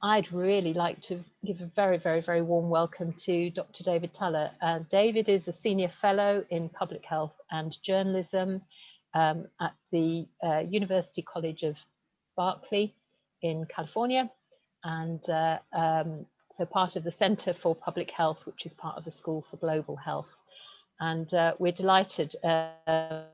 I'd really like to give a very, very, very warm welcome to Dr. David Tuller. David is a senior fellow in public health and journalism at the University College of Berkeley in California, and so part of the Center for Public Health, which is part of the School for Global Health. And we're delighted the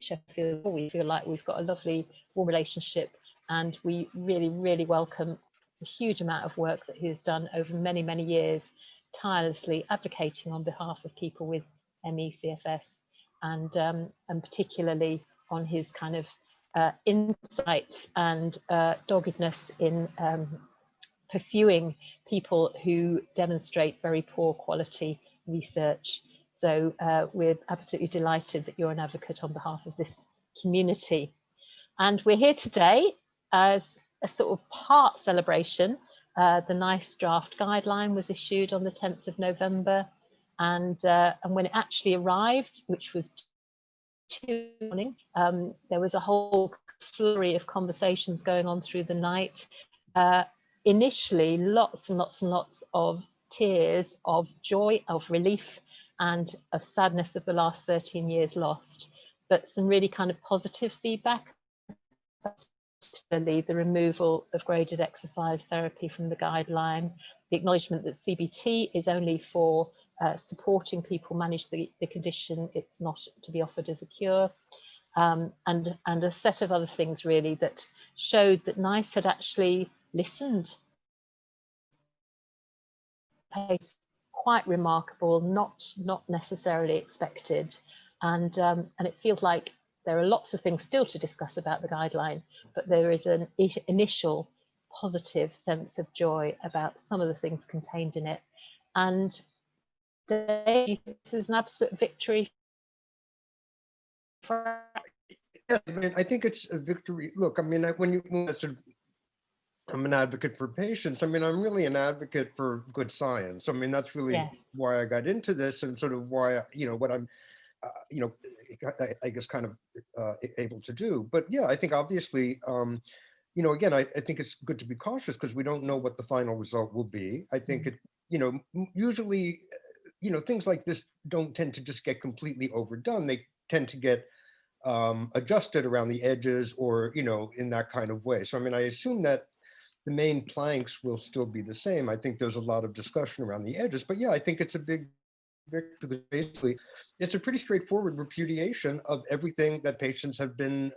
Sheffield. We feel like we've got a lovely, warm relationship, and we really, really welcome the huge amount of work that he has done over many, many years, tirelessly advocating on behalf of people with ME/CFS, and particularly on his kind of insights and doggedness in pursuing people who demonstrate very poor quality research. So we're absolutely delighted that you're an advocate on behalf of this community. And we're here today as a sort of part celebration. The NICE draft guideline was issued on the 10th of November. And when it actually arrived, which was Tuesday morning, there was a whole flurry of conversations going on through the night. Initially, lots and lots and lots of tears of joy, of relief, and of sadness of the last 13 years lost, but some really kind of positive feedback, particularly the removal of graded exercise therapy from the guideline, the acknowledgement that CBT is only for supporting people manage the condition, it's not to be offered as a cure, and a set of other things really that showed that NICE had actually listened. Pace quite remarkable, not necessarily expected, and it feels like there are lots of things still to discuss about the guideline, but there is an initial positive sense of joy about some of the things contained in it. And this is an absolute victory for. Yeah, I mean, I think it's a victory. Look, I mean, when I'm an advocate for patients. I mean, I'm really an advocate for good science. I mean, that's really why I got into this, and sort of why, what I'm, I guess kind of able to do. But yeah, I think obviously, again, I think it's good to be cautious because we don't know what the final result will be. I think it, usually, things like this don't tend to just get completely overdone. They tend to get adjusted around the edges or, in that kind of way. So, I mean, I assume that the main planks will still be the same. I think there's a lot of discussion around the edges, but yeah, I think it's a big victory because basically it's a pretty straightforward repudiation of everything that patients have been,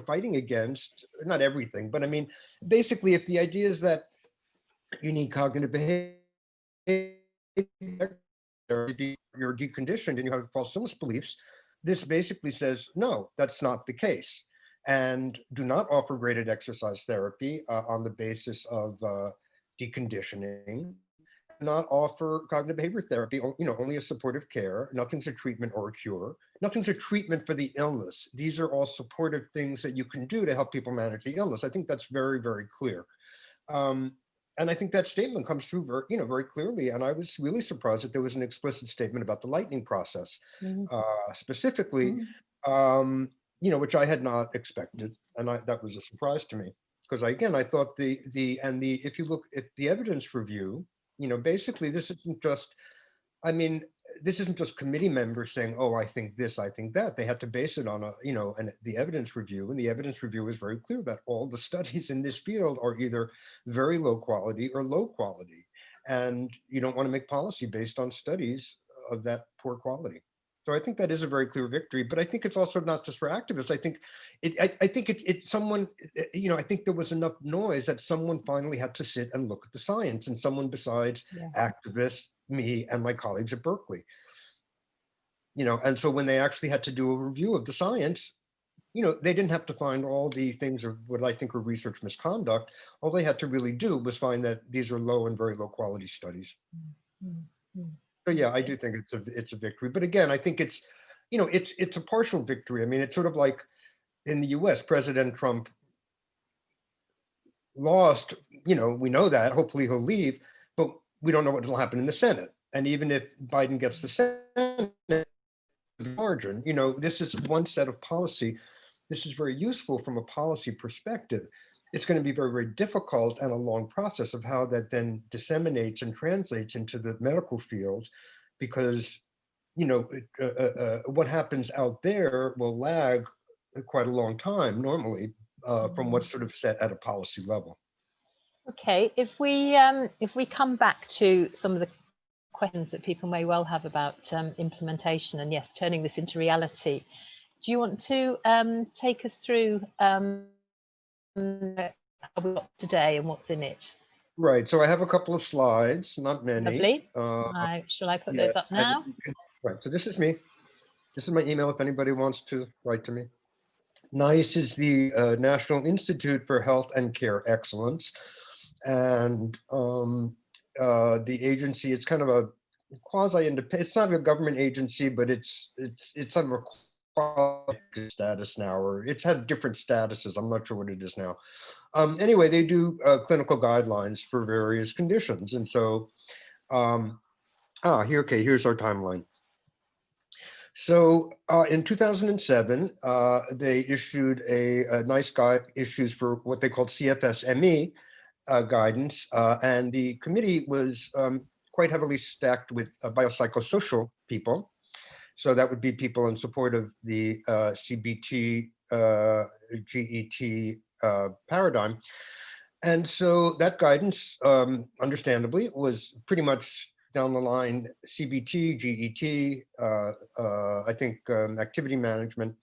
fighting against. Not everything, but I mean, basically, if the idea is that you need cognitive behavior, you're deconditioned and you have false illness beliefs, this basically says, no, that's not the case. And do not offer graded exercise therapy on the basis of deconditioning. Not offer cognitive behavior therapy, only a supportive care. Nothing's a treatment or a cure. Nothing's a treatment for the illness. These are all supportive things that you can do to help people manage the illness. I think that's very, very clear. And I think that statement comes through very clearly. And I was really surprised that there was an explicit statement about the lightning process, specifically. Which I had not expected, and that was a surprise to me because again, I thought if you look at the evidence review, basically this isn't just, this isn't just committee members saying, oh, I think this, I think that. They had to base it on the evidence review, and the evidence review is very clear that all the studies in this field are either very low quality or low quality, and you don't want to make policy based on studies of that poor quality. So I think that is a very clear victory, but I think it's also not just for activists. I think I think there was enough noise that someone finally had to sit and look at the science, and someone besides activists, me, and my colleagues at Berkeley. And so when they actually had to do a review of the science, they didn't have to find all the things of what I think were research misconduct. All they had to really do was find that these are low and very low quality studies. So yeah, I do think it's a victory. But again, I think it's a partial victory. I mean, it's sort of like in the US, President Trump lost, we know that, hopefully he'll leave, but we don't know what will happen in the Senate. And even if Biden gets the Senate margin, this is one set of policy. This is very useful from a policy perspective. it's going to be very, very difficult and a long process of how that then disseminates and translates into the medical field, because what happens out there will lag quite a long time normally from what's sort of set at a policy level. Okay, if we come back to some of the questions that people may well have about implementation and, yes, turning this into reality, do you want to take us through how we got today and what's in it? Right. So I have a couple of slides, not many. Lovely. Shall I put Yeah. those up now? Right. So this is me. This is my email if anybody wants to write to me. NICE is the National Institute for Health and Care Excellence. And the agency, it's kind of a quasi-independent, it's not a government agency, but it's sort of a status now, or it's had different statuses. I'm not sure what it is now. Anyway, they do clinical guidelines for various conditions. And so, here's our timeline. So in 2007, they issued a nice guide issues for what they called CFSME guidance. And the committee was quite heavily stacked with biopsychosocial people. So that would be people in support of the CBT, GET paradigm. And so that guidance, understandably, was pretty much down the line CBT, GET, I think activity management.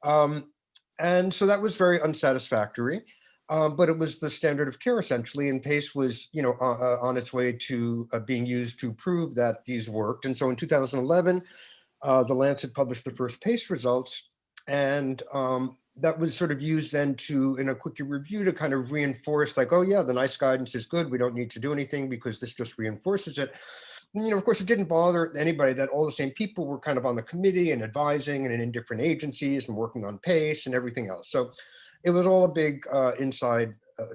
And so that was very unsatisfactory. But it was the standard of care essentially, and PACE was, on its way to being used to prove that these worked. And so in 2011, the Lancet published the first PACE results, and that was sort of used then to, in a quick review, to kind of reinforce, like, oh yeah, the NICE guidance is good. We don't need to do anything because this just reinforces it. And, of course, it didn't bother anybody that all the same people were kind of on the committee and advising and in different agencies and working on PACE and everything else. So it was all a big inside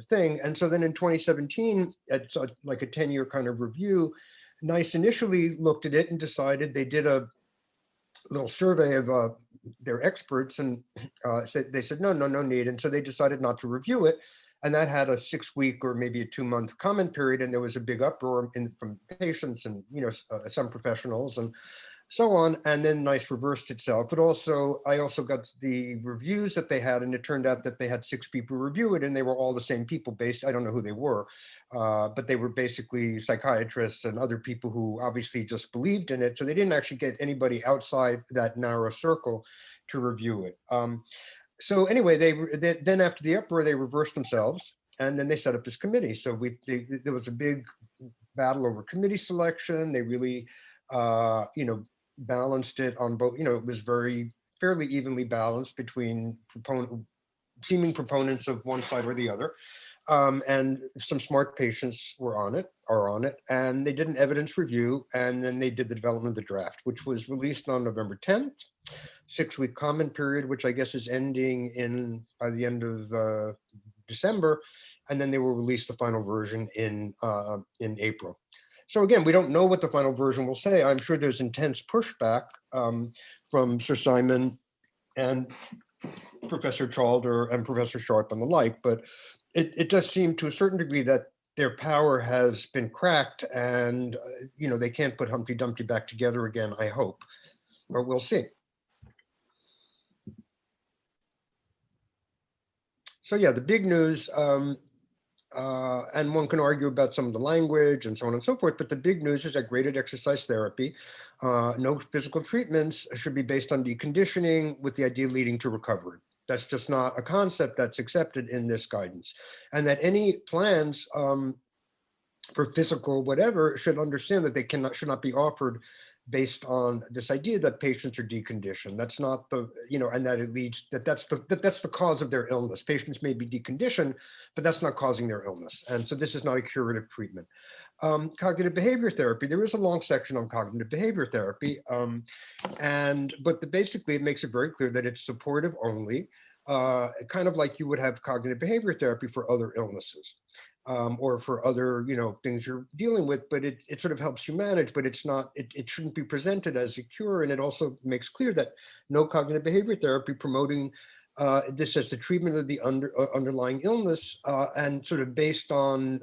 thing. And so then in 2017, it's like a 10-year kind of review, NICE initially looked at it and decided, they did a little survey of their experts, and they said, no need. And so they decided not to review it. And that had a 6-week or maybe a 2-month comment period. And there was a big uproar from patients and, some professionals and so on. And then NICE reversed itself. But also, I also got the reviews that they had, and it turned out that they had 6 people review it, and they were all the same people based. I don't know who they were, but they were basically psychiatrists and other people who obviously just believed in it. So they didn't actually get anybody outside that narrow circle to review it. So anyway, then after the uproar, they reversed themselves, and then they set up this committee. So there was a big battle over committee selection. They really, balanced it on both. It was fairly evenly balanced between seeming proponents of one side or the other. And some smart patients are on it, and they did an evidence review, and then they did the development of the draft, which was released on November 10th, 6-week comment period, which I guess is ending by the end of December, and then they will release the final version in April. So again, we don't know what the final version will say. I'm sure there's intense pushback from Sir Simon and Professor Chalder and Professor Sharp and the like, but it does seem to a certain degree that their power has been cracked, and they can't put Humpty Dumpty back together again, I hope, but we'll see. So yeah, the big news, and one can argue about some of the language and so on and so forth, but the big news is that graded exercise therapy, no physical treatments, should be based on deconditioning with the idea leading to recovery. That's just not a concept that's accepted in this guidance. And that any plans for physical whatever should understand that they should not be offered based on this idea that patients are deconditioned. That's not and that it leads, that's the cause of their illness. Patients may be deconditioned, but that's not causing their illness. And so this is not a curative treatment. Cognitive behavior therapy, there is a long section on cognitive behavior therapy, but basically it makes it very clear that it's supportive only, kind of like you would have cognitive behavior therapy for other illnesses. Or for other, things you're dealing with, but it sort of helps you manage, but it's not, it shouldn't be presented as a cure. And it also makes clear that no cognitive behavior therapy promoting this as the treatment of the underlying illness, and sort of based on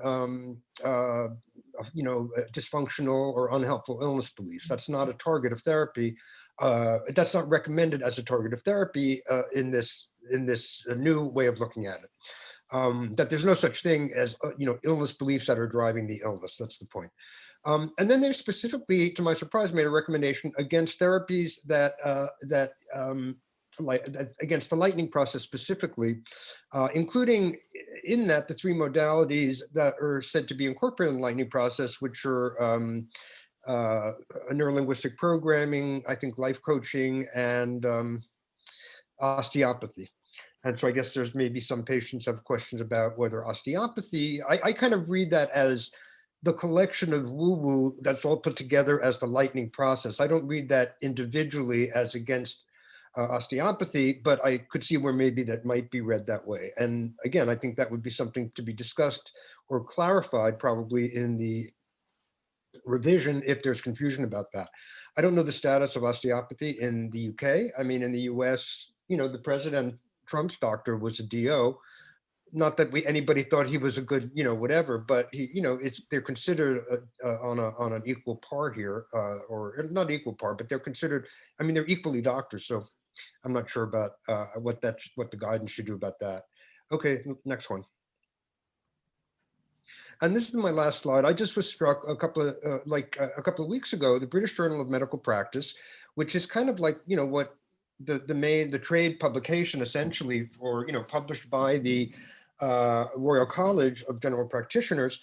dysfunctional or unhelpful illness beliefs. That's not a target of therapy. That's not recommended as a target of therapy in this new way of looking at it. That there's no such thing as illness beliefs that are driving the illness. That's the point. And then they specifically, to my surprise, made a recommendation against therapies against the lightning process specifically, including in that the three modalities that are said to be incorporated in the lightning process, which are neurolinguistic programming, I think life coaching, and osteopathy. And so I guess there's maybe some patients have questions about whether osteopathy, I kind of read that as the collection of woo-woo that's all put together as the lightning process. I don't read that individually as against osteopathy, but I could see where maybe that might be read that way. And again, I think that would be something to be discussed or clarified probably in the revision if there's confusion about that. I don't know the status of osteopathy in the UK. I mean, in the US, the president, Trump's doctor was a DO. Not that anybody thought he was a good, whatever, but they're considered on an equal par here, or not equal par, but they're considered. I mean, they're equally doctors. So I'm not sure about what the guidance should do about that. Okay, next one. And this is my last slide. I just was struck a couple of weeks ago, the British Journal of Medical Practice, which is kind of like what the trade publication essentially, or published by the Royal College of General Practitioners.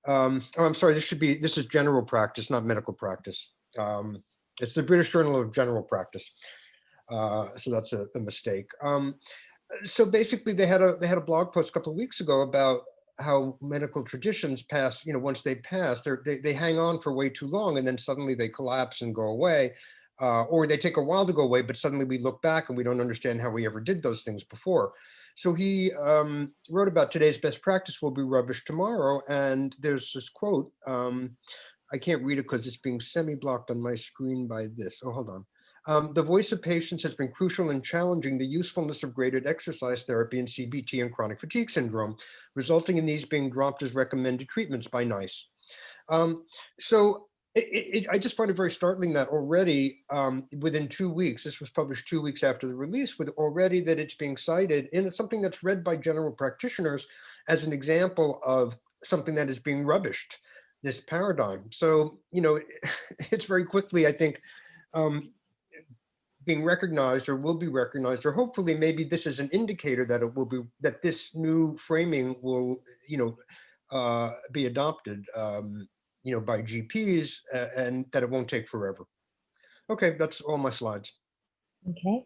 I'm sorry, this is general practice, not medical practice. It's the British Journal of General Practice. So that's a mistake. So basically, they had a blog post a couple of weeks ago about how medical traditions pass. Once they pass, they hang on for way too long, and then suddenly they collapse and go away. Or they take a while to go away, but suddenly we look back and we don't understand how we ever did those things before. So he wrote about today's best practice will be rubbish tomorrow. And there's this quote, I can't read it because it's being semi-blocked on my screen by this. Oh, hold on. The voice of patients has been crucial in challenging the usefulness of graded exercise therapy in CBT and chronic fatigue syndrome, resulting in these being dropped as recommended treatments by NICE. So I just find it very startling that already within 2 weeks, this was published 2 weeks after the release, with already that it's being cited in something that's read by general practitioners as an example of something that is being rubbished, this paradigm. So, it's very quickly, I think, being recognized or will be recognized, or hopefully maybe this is an indicator that it will be, that this new framing will, be adopted, by GPs, and that it won't take forever. Okay, that's all my slides. Okay.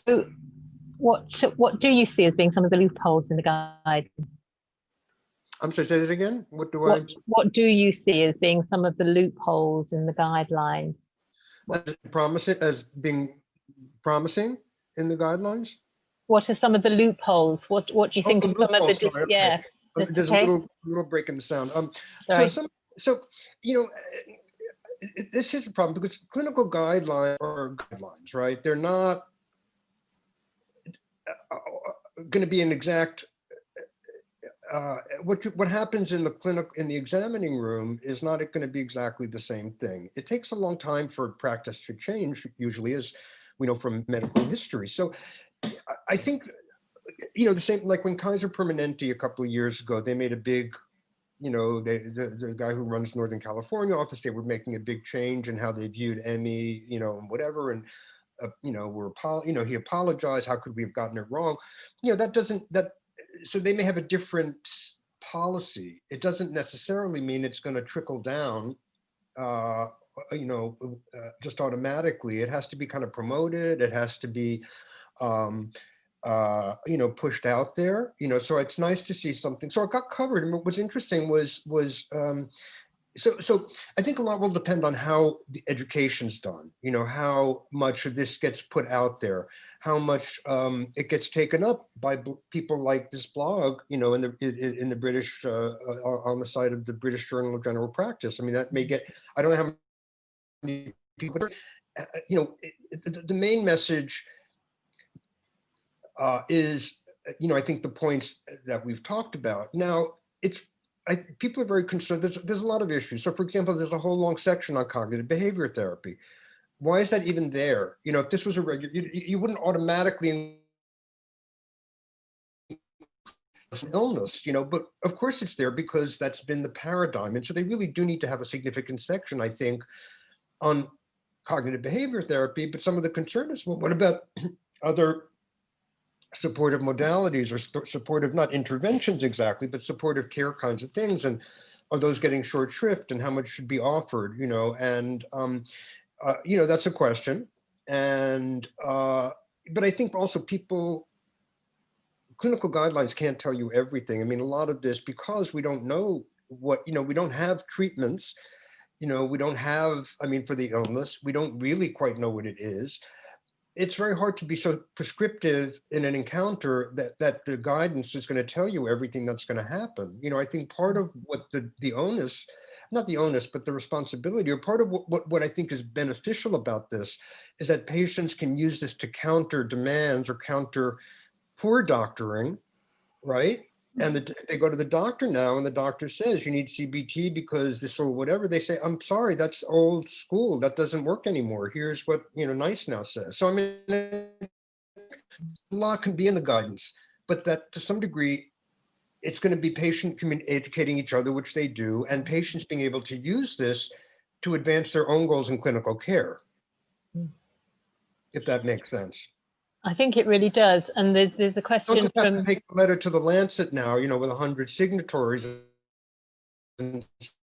So what do you see as being some of the loopholes in the guide? I'm sorry, say that again. What do you see as being some of the loopholes in the guideline? As being promising in the guidelines? What are some of the loopholes? What do you think of some of the sorry, yeah? Okay. There's okay. a little break in the sound. This is a problem because clinical guidelines are guidelines, right? They're not going to be an exact. What happens in the clinic, in the examining room, is not going to be exactly the same thing. It takes a long time for practice to change, usually, as we know from medical history. So I think, the same, like when Kaiser Permanente a couple of years ago, they made a big, the guy who runs Northern California office, they were making a big change in how they viewed ME, and whatever. And, he apologized. How could we have gotten it wrong? So they may have a different policy. It doesn't necessarily mean it's going to trickle down, just automatically. It has to be kind of promoted. It has to be, pushed out there. So it's nice to see something. So it got covered. And what was interesting was So I think a lot will depend on how the education's done, how much of this gets put out there, how much it gets taken up by people like this blog, in the British, on the side of the British Journal of General Practice. I mean, that may get, I don't know how people, the main message is, I think the points that we've talked about. Now, people are very concerned. There's a lot of issues. So, for example, there's a whole long section on cognitive behavior therapy. Why is that even there? If this was a regular, you wouldn't automatically an illness, but of course it's there because that's been the paradigm. And so they really do need to have a significant section, I think, on cognitive behavior therapy. But some of the concern is, well, what about other supportive modalities or supportive, not interventions exactly, but supportive care kinds of things? And are those getting short shrift, and how much should be offered, and that's a question. And but I think also clinical guidelines can't tell you everything. I mean, a lot of this, because we don't know what, we don't have treatments, we don't have, for the illness, we don't really quite know what it is. It's very hard to be so prescriptive in an encounter that the guidance is going to tell you everything that's going to happen. I think part of what the onus, not the onus, but the responsibility, or part of what I think is beneficial about this is that patients can use this to counter demands or counter poor doctoring, right? And they go to the doctor now, and the doctor says, you need CBT because this or whatever. They say, I'm sorry, that's old school. That doesn't work anymore. Here's what, NICE now says. So, a lot can be in the guidance, but that to some degree, it's going to be patient educating each other, which they do, and patients being able to use this to advance their own goals in clinical care, if that makes sense. I think it really does. And there's a question Don't just have to take a letter to the Lancet now, with 100 signatories and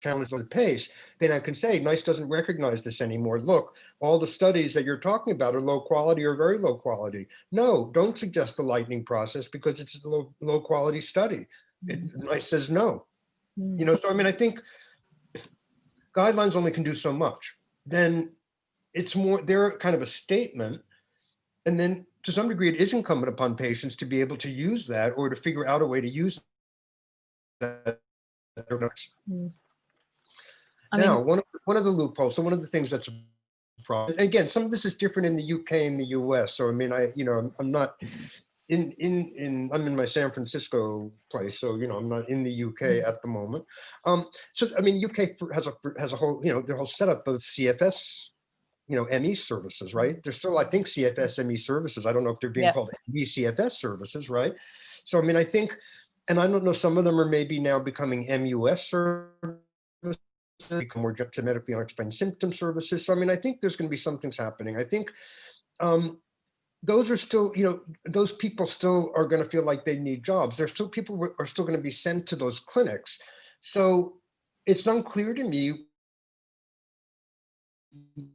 challenge the pace. Then I can say, NICE doesn't recognize this anymore. Look, all the studies that you're talking about are low quality or very low quality. No, don't suggest the lightning process because it's a low quality study. NICE says no. So I think guidelines only can do so much. Then it's more, they're kind of a statement. And then to some degree, it is incumbent upon patients to be able to use that or to figure out a way to use that. Now, one of the loopholes, so one of the things that's a problem, again, some of this is different in the UK and the US. So, I'm not I'm in my San Francisco place. So, I'm not in the UK at the moment. So, UK has a whole, the whole setup of CFS, ME services, right? There's still, I think, CFS ME services. I don't know if they're being called ME CFS services, right? So, I think, and I don't know, some of them are maybe now becoming MUS services, become more genetically unexplained symptom services. So, I think there's going to be some things happening. I think those are still, those people still are going to feel like they need jobs. There's still people who are still going to be sent to those clinics. So it's unclear to me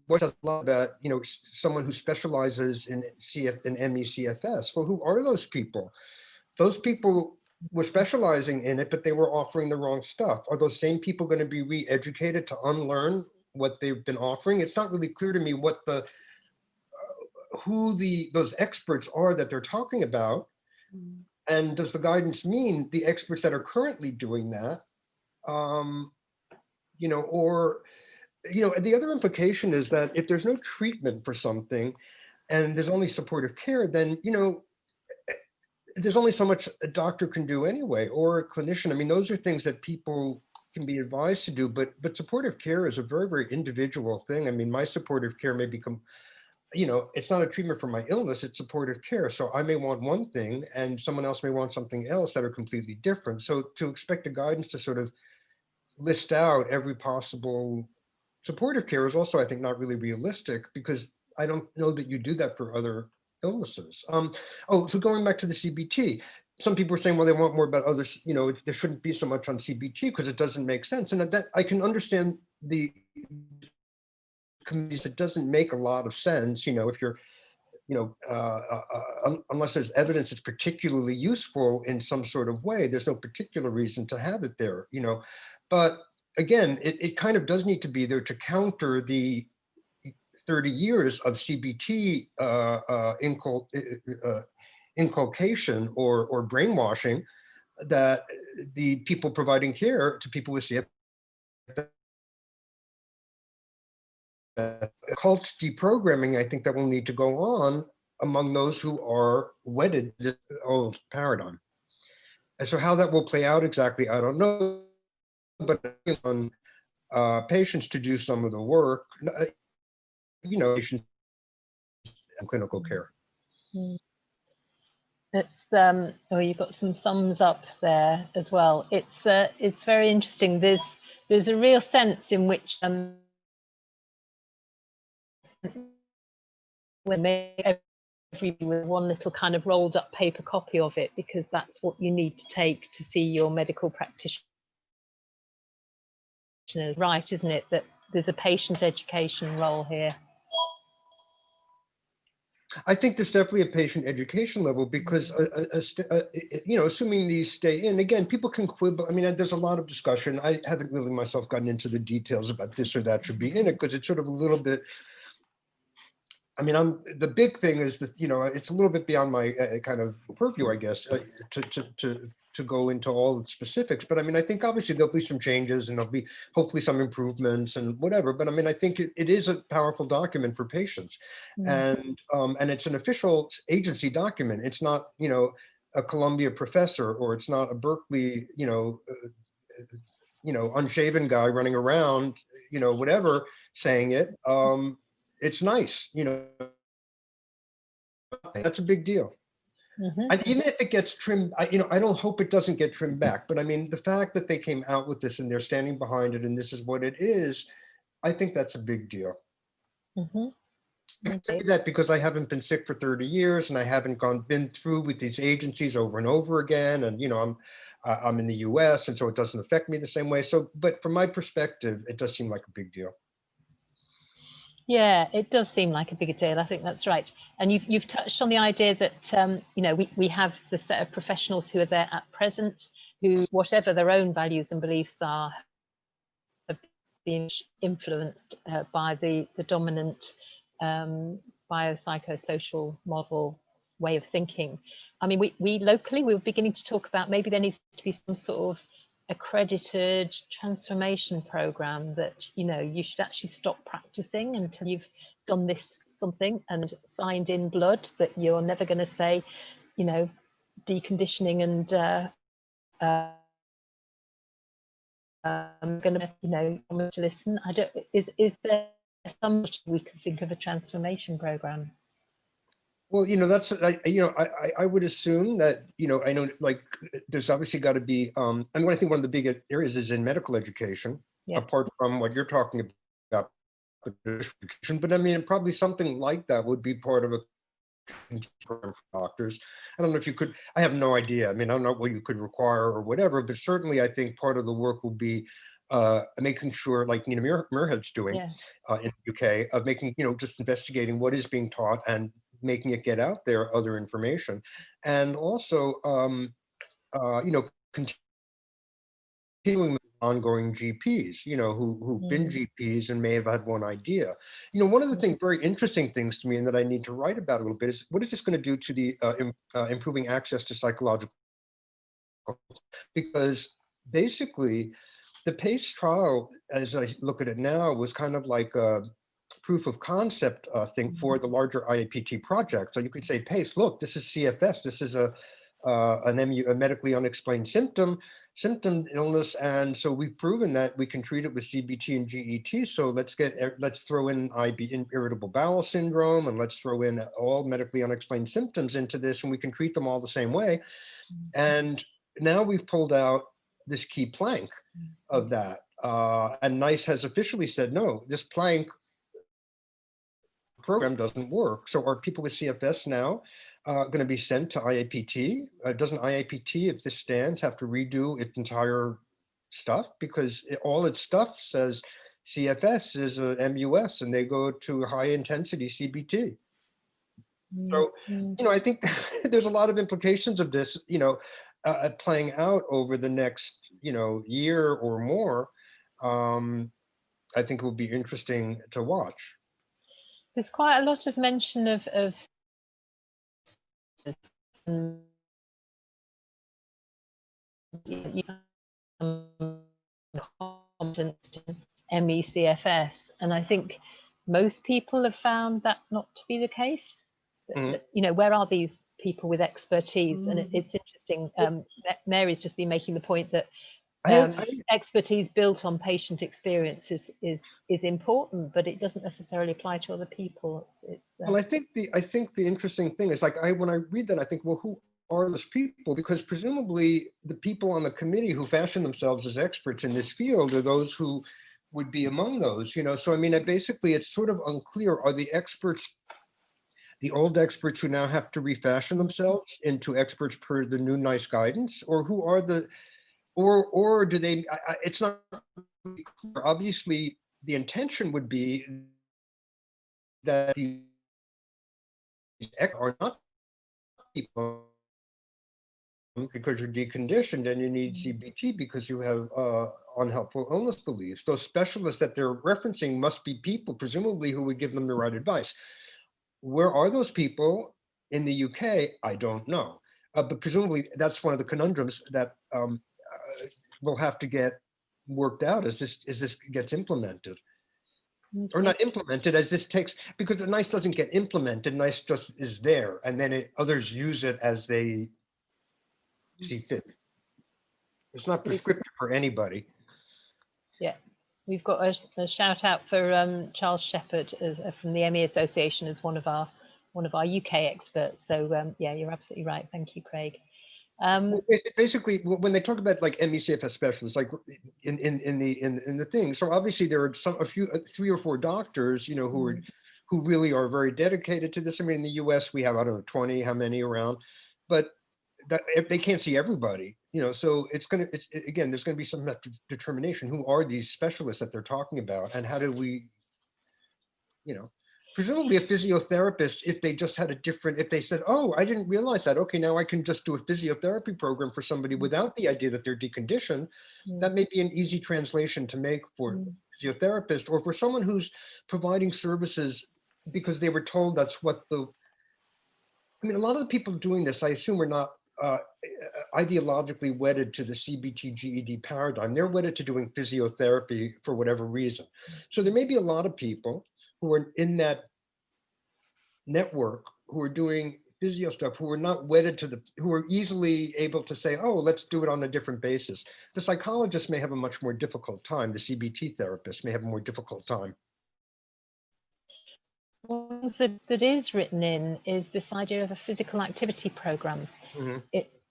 what a lot about, someone who specializes in ME CFS. Well, who are those people? Those people were specializing in it, but they were offering the wrong stuff. Are those same people going to be re-educated to unlearn what they've been offering? It's not really clear to me what who those experts are that they're talking about. And does the guidance mean the experts that are currently doing that? The other implication is that if there's no treatment for something and there's only supportive care, then, there's only so much a doctor can do anyway, or a clinician. Those are things that people can be advised to do, but supportive care is a very, very individual thing. My supportive care may become, it's not a treatment for my illness, it's supportive care. So I may want one thing and someone else may want something else that are completely different. So to expect a guidance to sort of list out every possible supportive care is also, I think, not really realistic, because I don't know that you do that for other illnesses. So going back to the CBT, some people are saying, well, they want more about others, there shouldn't be so much on CBT because it doesn't make sense. And that I can understand the communities, it doesn't make a lot of sense, if you're, unless there's evidence it's particularly useful in some sort of way, there's no particular reason to have it there, But again, it kind of does need to be there to counter the 30 years of CBT inculcation or brainwashing that the people providing care to people with CFS cult deprogramming, I think, that will need to go on among those who are wedded to this old paradigm. And so how that will play out exactly, I don't know, but on patients to do some of the work, patients and clinical care. It's oh, you've got some thumbs up there as well. It's very interesting. There's a real sense in which when everybody with one little kind of rolled up paper copy of it, because that's what you need to take to see your medical practitioner, right, isn't it? That there's a patient education role here. I think there's definitely a patient education level because, assuming these stay in, again, people can quibble. I mean, there's a lot of discussion. I haven't really myself gotten into the details about this or that should be in it because it's sort of a little bit, I mean, the big thing is that, it's a little bit beyond my kind of purview, I guess, to go into all the specifics. But I mean, I think obviously there'll be some changes and there'll be hopefully some improvements and whatever. But I mean, I think it is a powerful document for patients, and it's an official agency document. It's not, a Columbia professor, or it's not a Berkeley, unshaven guy running around, whatever, saying it. It's nice, that's a big deal. And even if it gets trimmed, I don't hope it doesn't get trimmed back, but I mean, the fact that they came out with this and they're standing behind it and this is what it is, I think that's a big deal. I say that because I haven't been sick for 30 years and I haven't been through with these agencies over and over again. And, I'm in the US, and so it doesn't affect me the same way. So, but from my perspective, it does seem like a big deal. Yeah, it does seem like a bigger deal. I think that's right. And you've touched on the idea that, we have the set of professionals who are there at present, who, whatever their own values and beliefs are, have been influenced by the dominant biopsychosocial model way of thinking. I mean, we locally, we were beginning to talk about maybe there needs to be some sort of accredited transformation program that, you should actually stop practicing until you've done this something and signed in blood that you're never going to say, deconditioning and I'm going to, to listen. Is there some we can think of a transformation program? Well, that's, I would assume that, I know, like, there's obviously got to be, I mean, I think one of the big areas is in medical education, apart from what you're talking about, but I mean, probably something like that would be part of a program for doctors. I don't know if you could, I have no idea. I mean, I don't know what you could require or whatever, but certainly I think part of the work will be making sure, like Nina Muirhead's doing in the UK, of making, just investigating what is being taught and making it get out there, other information. And also, continuing with ongoing GPs, who've been GPs and may have had one idea. One of the things, very interesting things to me, and that I need to write about a little bit, is what is this going to do to the improving access to psychological? Because basically, the PACE trial, as I look at it now, was kind of like a proof of concept thing for the larger IAPT project. So you could say, PACE, look, this is CFS. This is a medically unexplained symptom illness, and so we've proven that we can treat it with CBT and GET. So let's throw in irritable bowel syndrome, and let's throw in all medically unexplained symptoms into this, and we can treat them all the same way. And now we've pulled out this key plank of that, and NICE has officially said, no, this plank program doesn't work. So are people with CFS now going to be sent to IAPT? Doesn't IAPT, if this stands, have to redo its entire stuff? Because all its stuff says CFS is a MUS and they go to high intensity CBT. So, I think there's a lot of implications of this, playing out over the next, year or more. I think it will be interesting to watch. There's quite a lot of mention of MECFS, and I think most people have found that not to be the case. Mhm. You know, where are these people with expertise? And it's interesting. Mary's just been making the point that I expertise built on patient experience is important, but it doesn't necessarily apply to other people. Well, I think the interesting thing is, like, when I read that, I think, well, who are those people? Because presumably the people on the committee who fashion themselves as experts in this field are those who would be among those, you know. So I mean, basically, it's sort of unclear. Are the experts the old experts who now have to refashion themselves into experts per the new nice guidance, or who are the, or do they? It's not clear. Obviously, the intention would be that these are not people because you're deconditioned and you need CBT because you have unhelpful illness beliefs. Those specialists that they're referencing must be people, presumably, who would give them the right advice. Where are those people in the UK? I don't know. But presumably that's one of the conundrums that will have to get worked out as this gets implemented. Or not implemented, as this takes, because the NICE doesn't get implemented, NICE just is there, and then others use it as they see fit. It's not prescriptive for anybody. Yeah, we've got a shout out for Charles Shepherd from the ME Association as one of our UK experts. So yeah, you're absolutely right. Thank you, Craig. Basically, when they talk about like MECFS specialists, like in the thing, so obviously there are a few, 3 or 4 doctors, you know, who really are very dedicated to this. I mean, in the US, we have, I don't know, 20, how many around, but that they can't see everybody, you know. So again, there's going to be some determination. Who are these specialists that they're talking about, and how do we, you know? Presumably a physiotherapist, if they just had if they said, oh, I didn't realize that. Okay, now I can just do a physiotherapy program for somebody without the idea that they're deconditioned. That may be an easy translation to make for physiotherapist, or for someone who's providing services because they were told that's what I mean, a lot of the people doing this, I assume, are not ideologically wedded to the CBT GED paradigm. They're wedded to doing physiotherapy for whatever reason. So there may be a lot of people who are in that network who are doing physio stuff, who are not wedded to who are easily able to say, oh, let's do it on a different basis. The psychologist may have a much more difficult time. The CBT therapist may have a more difficult time. One thing that is written in is this idea of a physical activity program.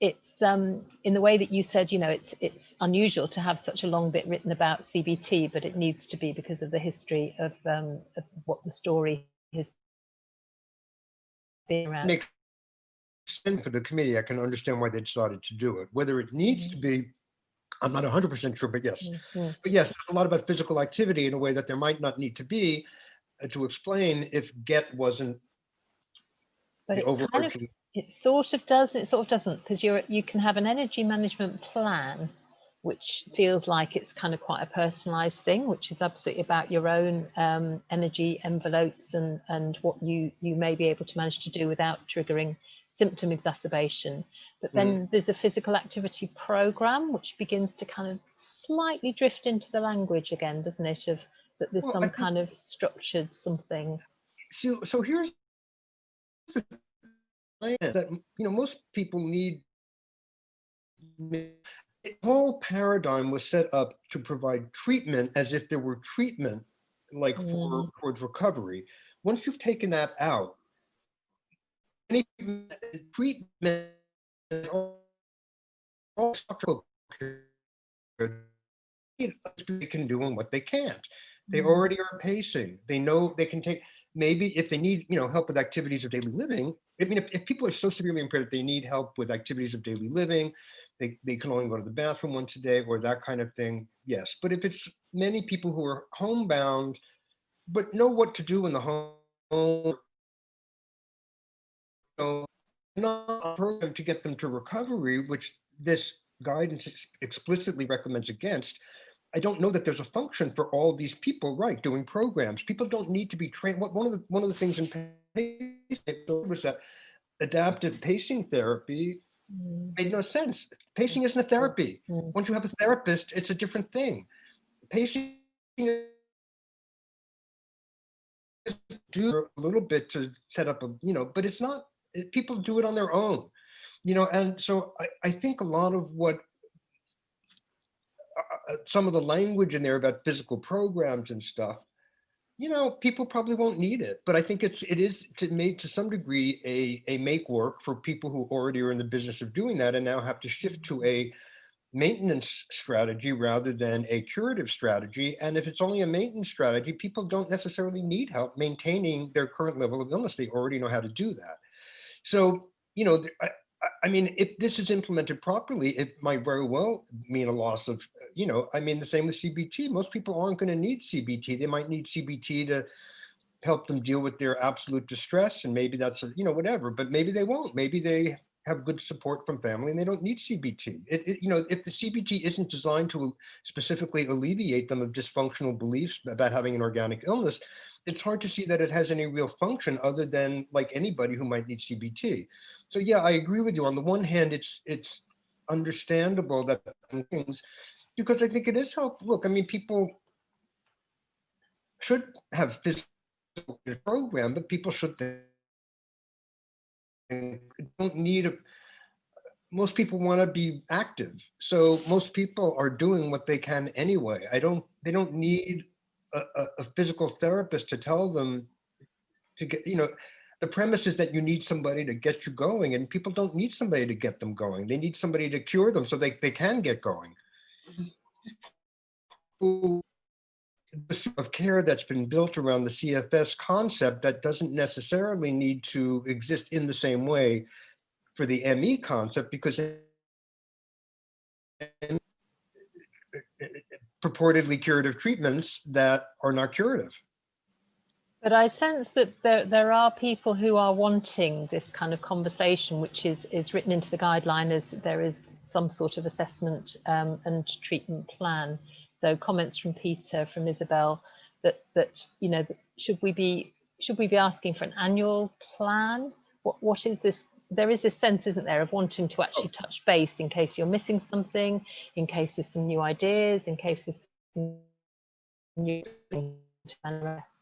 It's in the way that you said, you know, it's unusual to have such a long bit written about CBT, but it needs to be because of the history of what the story has been around. Makes sense for the committee. I can understand why they decided to do it. Whether it needs to be, I'm not 100% sure, but yes. But yes, there's a lot about physical activity in a way that there might not need to be to explain if GET wasn't but the overarching. It sort of does, it sort of doesn't, because you can have an energy management plan, which feels like it's kind of quite a personalized thing, which is absolutely about your own energy envelopes and what you may be able to manage to do without triggering symptom exacerbation. But then there's a physical activity program, which begins to kind of slightly drift into the language again, doesn't it? Of that there's some kind of structured something. So here's the thing that, you know, most people need. The whole paradigm was set up to provide treatment as if there were treatment, like towards recovery. Once you've taken that out, any treatment, all they can do and what they can't. They already are pacing. They know they can take, maybe if they need, you know, help with activities of daily living. I mean, if people are so severely impaired that they need help with activities of daily living, they can only go to the bathroom once a day or that kind of thing, yes. But if it's many people who are homebound, but know what to do in the home, you know, not a program to get them to recovery, which this guidance explicitly recommends against. I don't know that there's a function for all these people, right, doing programs. People don't need to be trained. One of the things in pacing was that adaptive pacing therapy made no sense. Pacing isn't a therapy. Once you have a therapist, it's a different thing. Pacing do a little bit to set up a, but it's not, people do it on their own, and so I think a lot of what some of the language in there about physical programs and stuff, people probably won't need it, but I think it is made to some degree a make work for people who already are in the business of doing that and now have to shift to a maintenance strategy rather than a curative strategy. And if it's only a maintenance strategy, people don't necessarily need help maintaining their current level of illness. They already know how to do that. So, I mean, if this is implemented properly, it might very well mean a loss of, I mean, the same with CBT. Most people aren't going to need CBT. They might need CBT to help them deal with their absolute distress. And maybe that's, whatever, but maybe they won't. Maybe they have good support from family and they don't need CBT. If the CBT isn't designed to specifically alleviate them of dysfunctional beliefs about having an organic illness, it's hard to see that it has any real function other than like anybody who might need CBT. So yeah, I agree with you. On the one hand, it's understandable that things, because I think it is helpful. Look, I mean, people should have physical program, but people should don't need most people want to be active. So most people are doing what they can anyway. They don't need a physical therapist to tell them to get, the premise is that you need somebody to get you going, and people don't need somebody to get them going. They need somebody to cure them so they can get going. The of care that's been built around the CFS concept that doesn't necessarily need to exist in the same way for the ME concept, because purportedly curative treatments that are not curative. But I sense that there are people who are wanting this kind of conversation, which is written into the guideline as there is some sort of assessment and treatment plan. So comments from Peter, from Isabel, that should we be asking for an annual plan? What is this? There is this sense, isn't there, of wanting to actually touch base in case you're missing something, in case there's some new ideas, in case there's some new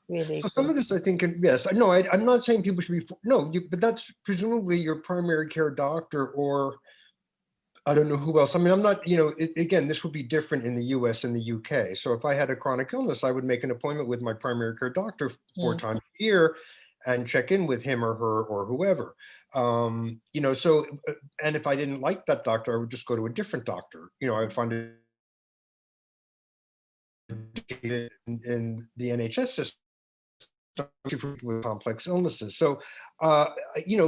really. So some of this, I think, yes, no, I'm not saying people should be, no, but that's presumably your primary care doctor, or I don't know who else. I mean, I'm not, again, this would be different in the US and the UK. So if I had a chronic illness, I would make an appointment with my primary care doctor 4 times a year and check in with him or her or whoever. So, and if I didn't like that doctor, I would just go to a different doctor. I would find it in the NHS system for people with complex illnesses. So,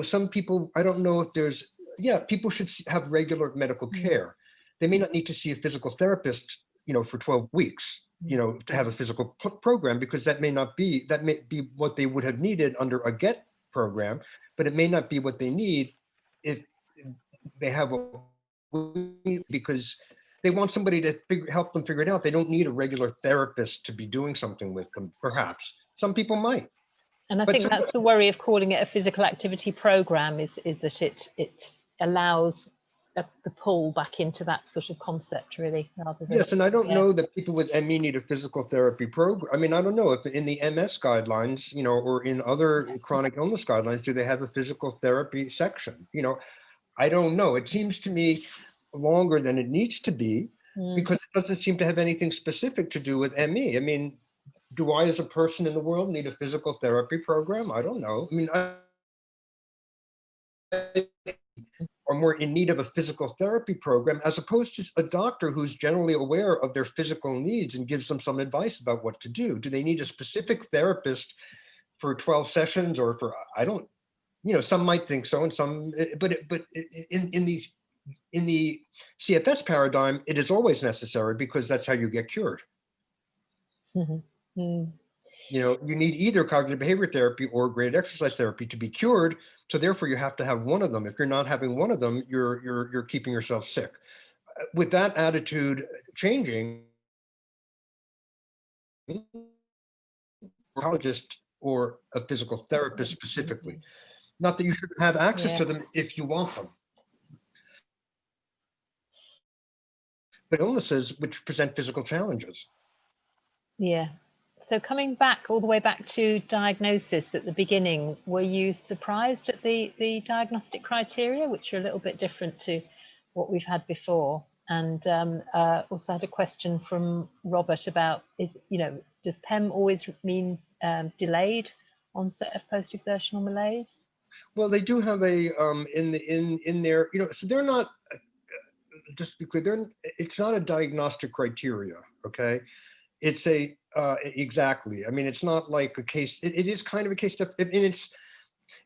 some people, I don't know if there's, people should have regular medical care. They may not need to see a physical therapist, for 12 weeks, to have a physical program, because that may be what they would have needed under a GET program, but it may not be what they need if they have because they want somebody to help them figure it out. They don't need a regular therapist to be doing something with them, perhaps. Some people might. And I think that's the worry of calling it a physical activity program, is that it allows the pull back into that sort of concept, really, rather than. Yes, and I don't know that people with ME need a physical therapy program. I mean, I don't know if in the MS guidelines, or in other chronic illness guidelines, do they have a physical therapy section? I don't know. It seems to me longer than it needs to be, because it doesn't seem to have anything specific to do with ME. I mean, do I as a person in the world need a physical therapy program? I don't know. I mean, are more in need of a physical therapy program, as opposed to a doctor who's generally aware of their physical needs and gives them some advice about what to do. Do they need a specific therapist for 12 sessions, or for, I don't, some might think so, and some, but in the CFS paradigm, it is always necessary, because that's how you get cured. You need either cognitive behavior therapy or graded exercise therapy to be cured. So therefore, you have to have one of them. If you're not having one of them, you're keeping yourself sick. With that attitude changing, psychologist or a physical therapist specifically. Not that you shouldn't have access to them if you want them. But illnesses which present physical challenges. Yeah. So coming back all the way back to diagnosis at the beginning, were you surprised at the diagnostic criteria, which are a little bit different to what we've had before? And also had a question from Robert about, does PEM always mean delayed onset of post-exertional malaise? Well, they do have a in their, so they're not, just to be clear, it's not a diagnostic criteria. Okay, it's a exactly. I mean, it's not like a case. It is kind of a case stuff, and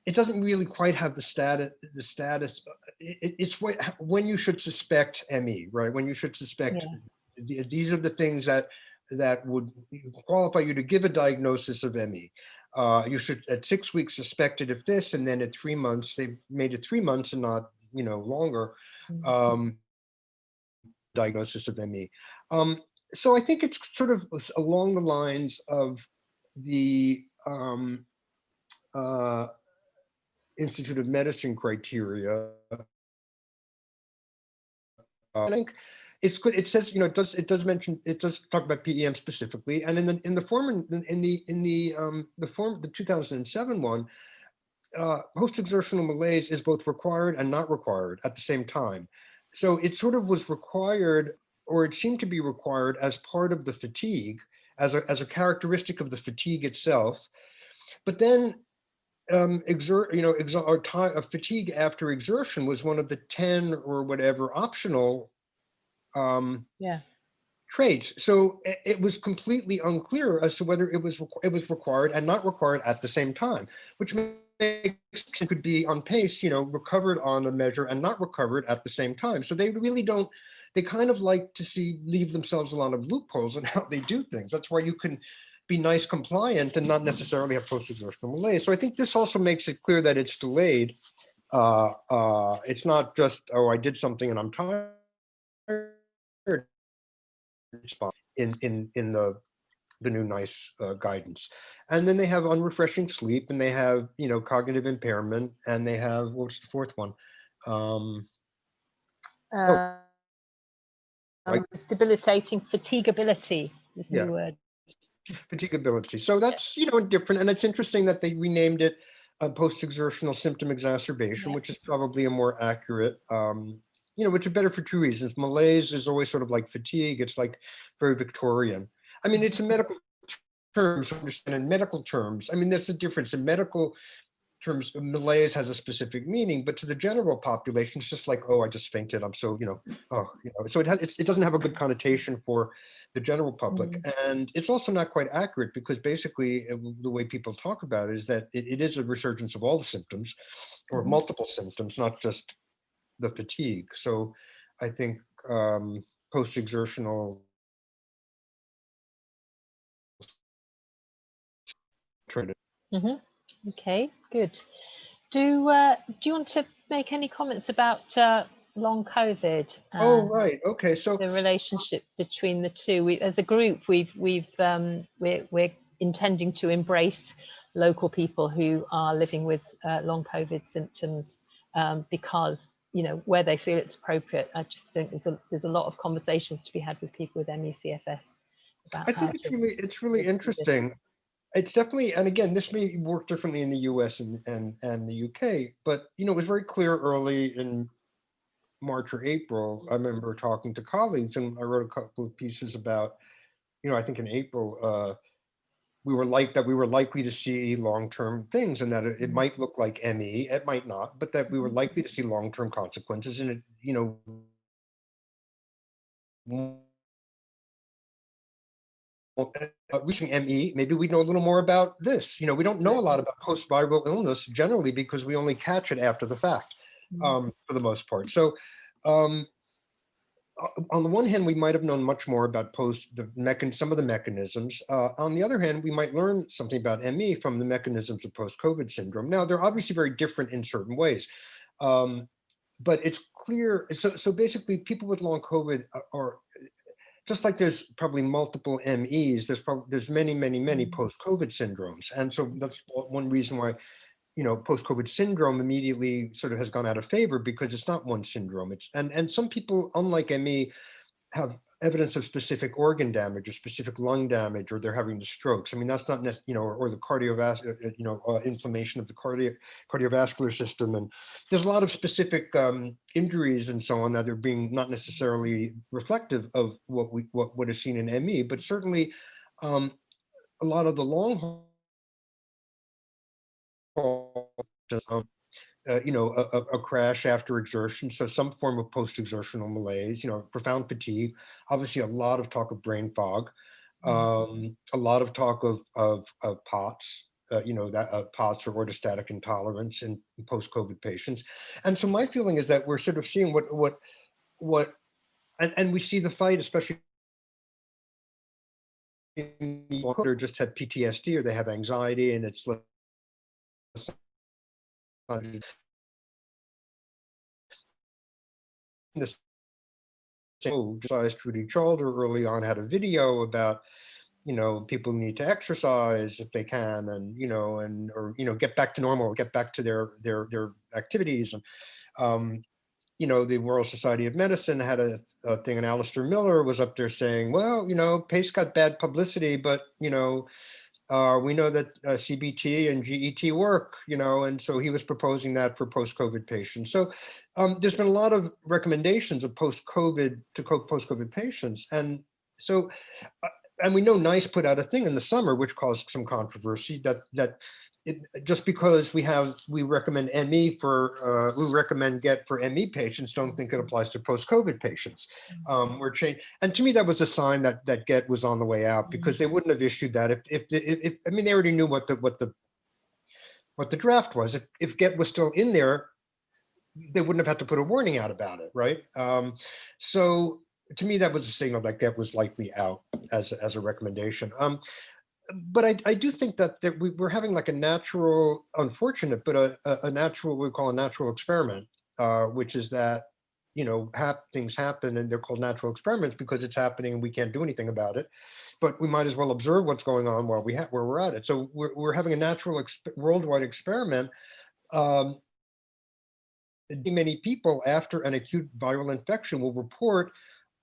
it doesn't really quite have the status. It's when you should suspect ME, right? When you should suspect, these are the things that would qualify you to give a diagnosis of ME. You should at 6 weeks suspect it if this, and then at 3 months, they've made it 3 months and not longer. Diagnosis of ME. So I think it's sort of along the lines of the Institute of Medicine criteria. I think it's good. It says, it does talk about PEM specifically, and in the form the 2007 one, post-exertional malaise is both required and not required at the same time. So it sort of was required, or it seemed to be required as part of the fatigue, as a characteristic of the fatigue itself. But then fatigue after exertion was one of the 10 or whatever optional traits. So it was completely unclear as to whether it was required and not required at the same time, which could be on pace, recovered on a measure and not recovered at the same time. So they really don't, they kind of like to leave themselves a lot of loopholes in how they do things. That's why you can be nice compliant and not necessarily have post-exertional malaise. So I think this also makes it clear that it's delayed. It's not just, oh, I did something and I'm tired. In the new NICE guidance. And then they have unrefreshing sleep, and they have, cognitive impairment, and they have, what's the fourth one? Debilitating fatigability is the new word. Fatigability. So that's, different. And it's interesting that they renamed it post-exertional symptom exacerbation, which is probably a more accurate, which are better for two reasons. Malaise is always sort of like fatigue. It's like very Victorian. I mean, it's a medical term, so understand in medical terms. I mean, there's a difference in medical terms. Malaise has a specific meaning, but to the general population, it's just like, oh, I just fainted. I'm so, so it doesn't have a good connotation for the general public. And it's also not quite accurate, because basically the way people talk about it is that it is a resurgence of all the symptoms, or multiple symptoms, not just the fatigue. So I think post-exertional Okay, good. Do you want to make any comments about long COVID? Oh, right. Okay. So the relationship between the two. As a group, we're intending to embrace local people who are living with long COVID symptoms, because where they feel it's appropriate. I just think there's a lot of conversations to be had with people with ME/CFS about. I think it's really interesting. It's definitely, and again, this may work differently in the US and the UK, but it was very clear early in March or April. I remember talking to colleagues, and I wrote a couple of pieces about, I think in April, we were likely to see long-term things, and that it might look like ME, it might not, but that we were likely to see long-term consequences, and reaching ME, maybe we know a little more about this. We don't know a lot about post-viral illness generally, because we only catch it after the fact, for the most part. So on the one hand, we might have known much more about some of the mechanisms. On the other hand, we might learn something about ME from the mechanisms of post-COVID syndrome. Now, they're obviously very different in certain ways, but it's clear. So basically, people with long COVID are just like there's probably multiple MEs. There's many post-COVID syndromes, and so that's one reason why post-COVID syndrome immediately sort of has gone out of favor, because it's not one syndrome. And some people, unlike ME, have evidence of specific organ damage or specific lung damage, or they're having the strokes. I mean, that's not necessarily, or the cardiovascular, inflammation of the cardiovascular system. And there's a lot of specific injuries and so on that are being not necessarily reflective of what is seen in ME, but certainly a lot of the long haul, a crash after exertion, so some form of post-exertional malaise, profound fatigue, obviously a lot of talk of brain fog, a lot of talk of POTS, POTS or orthostatic intolerance in post-COVID patients. And so my feeling is that we're sort of seeing and we see the fight, especially in people who just have PTSD or they have anxiety, and it's like, Trudy Chalder early on had a video about, people need to exercise if they can, and get back to normal, get back to their activities. And the Royal Society of Medicine had a thing, and Alistair Miller was up there saying, well, PACE got bad publicity, but we know that CBT and GET work, and so he was proposing that for post-COVID patients. So there's been a lot of recommendations of post-COVID patients. And so, and we know NICE put out a thing in the summer, which caused some controversy, that just because we recommend ME for, we recommend GET for ME patients, don't think it applies to post-COVID patients. We're changed, and to me that was a sign that GET was on the way out, because they wouldn't have issued that if I mean, they already knew what the draft was. If GET was still in there, they wouldn't have had to put a warning out about it, right? So to me that was a signal that GET was likely out as a recommendation. But I do think that we're having like a natural, unfortunate, but a natural, we call a natural experiment, which is that, things happen and they're called natural experiments because it's happening and we can't do anything about it. But we might as well observe what's going on while where we're at it. So we're having a natural worldwide experiment. Many people after an acute viral infection will report